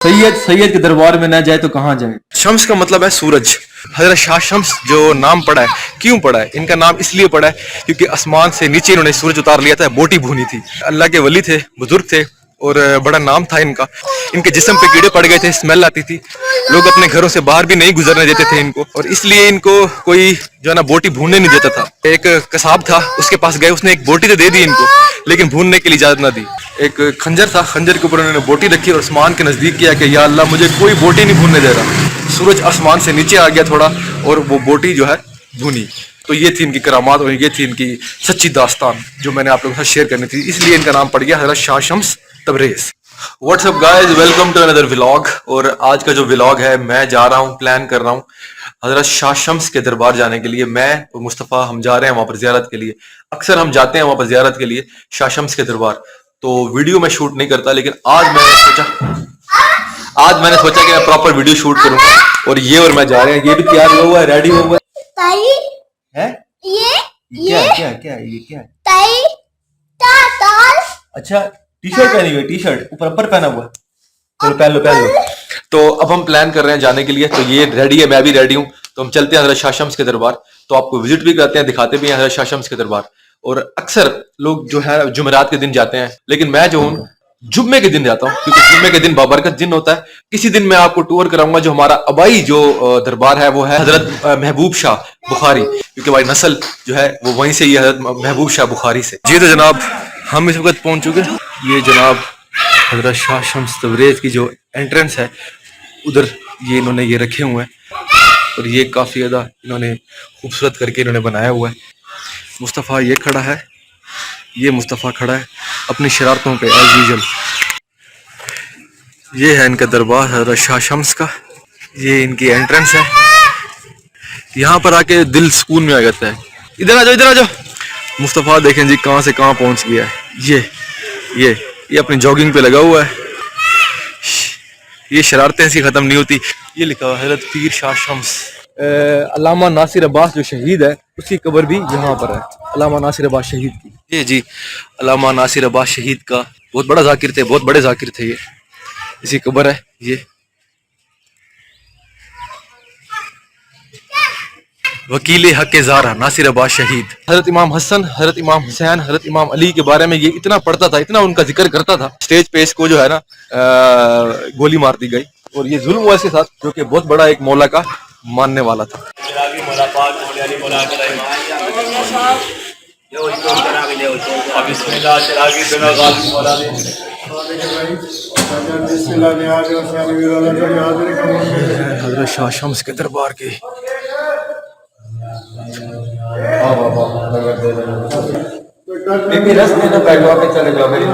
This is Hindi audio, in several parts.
सैयद सैयद के दरबार में ना जाए तो कहाँ जाए। शम्स का मतलब है सूरज। हजरत शाह शम्स जो नाम पड़ा है, क्यों पड़ा है? इनका नाम इसलिए पड़ा है क्योंकि आसमान से नीचे इन्होंने सूरज उतार लिया था, बोटी भूनी थी। अल्लाह के वली थे, बुजुर्ग थे और बड़ा नाम था इनका। इनके जिस्म पे कीड़े पड़ गए थे, स्मेल आती थी, लोग अपने घरों से बाहर भी नहीं गुजरने देते थे इनको, और इसलिए इनको कोई जो है ना बोटी भूनने नहीं देता था। एक कसाब था, उसके पास गए, उसने एक बोटी तो दे दी इनको, लेकिन भूनने के लिए इजाजत ना दी। एक खंजर था, खंजर के ऊपर उन्होंने बोटी रखी और आसमान के नजदीक किया कि या अल्लाह मुझे कोई बोटी नहीं भूनने दे रहा। सूरज आसमान से नीचे आ गया थोड़ा और वो बोटी जो है भूनी। तो ये थी इनकी करामात और ये थी इनकी सच्ची दास्तान जो मैंने आप लोगों के साथ शेयर करनी थी, इसलिए इनका नाम पड़ गया Hazrat Shah Shams Tabrez. What's up guys, welcome to another vlog. और आज का जो व्लॉग है, मैं जा रहा हूँ, प्लान कर रहा हूँ हजरत शाह शम्स के दरबार जाने के लिए। मैं और मुस्तफ़ा हम जा रहे हैं वहां पर जियारत के लिए। अक्सर हम जाते हैं वहां पर जियारत के लिए शाह शम्स के दरबार। तो वीडियो मैं शूट नहीं करता, लेकिन आज मैंने सोचा कि मैं प्रॉपर वीडियो शूट करूंगा। और मैं जा रहे हैं, ये भी तैयार हुआ है, रेडी हुआ है। ये क्या अच्छा टी शर्ट पहनी हुई, टी शर्ट ऊपर पहना हुआ। चलो पहन लो। तो अब हम प्लान कर रहे हैं जाने के लिए। तो ये रेडी है, मैं भी रेडी हूँ। तो हम चलते हैं हजरत शाह शम्स के दरबार। तो आपको विजिट भी करते हैं, दिखाते भी हैं हजरत शाह शम्स के दरबार। और अक्सर लोग जो है जुमेरात के दिन जाते हैं, लेकिन मैं जो हूँ जुम्मे के दिन जाता हूँ, क्योंकि जुम्मे के दिन बाबरकत दिन होता है। किसी दिन मैं आपको टूर कराऊंगा। जो हमारा आबाई जो दरबार है वो है हजरत महबूब शाह बुखारी, क्योंकि भाई नस्ल जो है वो वहीं से ही है, हजरत महबूब शाह बुखारी से। जी तो जनाब, हम इस वक्त पहुंच चुके। ये जनाब हजरत शाह शम्स तबरेज की जो एंट्रेंस है, उधर ये इन्होंने ये रखे हुए हैं। और ये काफी ज्यादा इन्होंने खूबसूरत करके इन्होंने बनाया हुआ है। मुस्तफ़ा ये खड़ा है, ये मुस्तफ़ा खड़ा है अपनी शरारतों पे एज यूजुअल। ये है इनका दरबार हजरत शाह शम्स का। ये इनकी एंट्रेंस है। यहाँ पर आके दिल सुकून में आ जाता है। इधर आ जाओ। मुस्तफ़ा देखें जी कहाँ से कहाँ पहुँच गया है। ये अपनी जॉगिंग पे लगा हुआ है। ये शरारतें ऐसी खत्म नहीं होती। ये लिखा हुआ हजरत पीर शाह शम्स। अल्लामा नासिर अब्बास जो शहीद है, उसकी कब्र भी यहाँ पर है, अल्लामा नासिर अब्बास शहीद की। ये जी अल्लामा नासिर अब्बास शहीद का बहुत बड़ा जाकिर थे, बहुत बड़े जाकिर थे। ये इसी कब्र है। ये वकील हक ज़ारा नासिर अब्बास शहीद। हजरत इमाम हसन, हजरत इमाम हुसैन, हजरत इमाम अली के बारे में ये इतना पढ़ता था, इतना उनका जिक्र करता था। स्टेज पे इसको जो है ना गोली मार दी गई, और ये जुल्म हुआ इसके साथ, जो कि बहुत बड़ा एक मौला का मानने वाला था। हजरत शाह शम्स के दरबार की रस देना बैठवा पे चले जाओ मेरी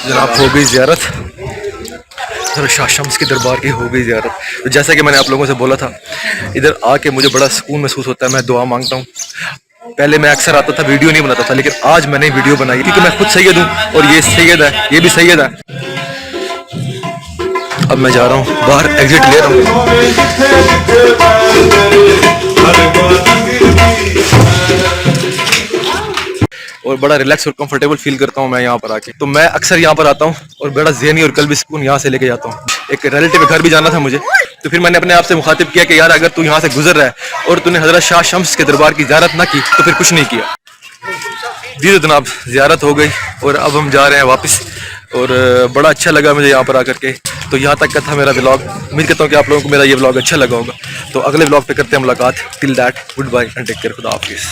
जनाब हो गई जियारत, शाह शम्स के दरबार की हो गई जियारत। तो जैसा कि मैंने आप लोगों से बोला था, इधर आके मुझे बड़ा सुकून महसूस होता है। मैं दुआ मांगता हूँ। पहले मैं अक्सर आता था, वीडियो नहीं बनाता था, लेकिन आज मैंने वीडियो बनाई क्योंकि मैं खुद सैयद हूँ और ये सैयद है, ये भी सैयद है। अब मैं जा रहा हूँ बाहर, एग्जिट ले रहा हूँ। और बड़ा रिलैक्स और कंफर्टेबल फील करता हूँ मैं यहाँ पर आके। तो मैं अक्सर यहाँ पर आता हूँ और बड़ा ज़हनी और कल्बी सुकून यहाँ से लेके जाता हूँ। एक रिलेटिव घर भी जाना था मुझे, तो फिर मैंने अपने आप से मुखातिब किया कि यार अगर तू यहाँ से गुजर रहा है और तूने हजरत शाह शम्स के दरबार की ज़ियारत ना की तो फिर कुछ नहीं किया। जी तो जनाब, ज़ियारत हो गई और अब हम जा रहे हैं वापस और बड़ा अच्छा लगा मुझे यहाँ पर आकर के। तो यहाँ तक का था मेरा व्लॉग। उम्मीद करता हूँ कि आप लोगों को मेरा ये व्लॉग अच्छा लगा होगा। तो अगले व्लॉग पे करते हैं मुलाकात। Till that goodbye and take care. खुदा हाफिज़।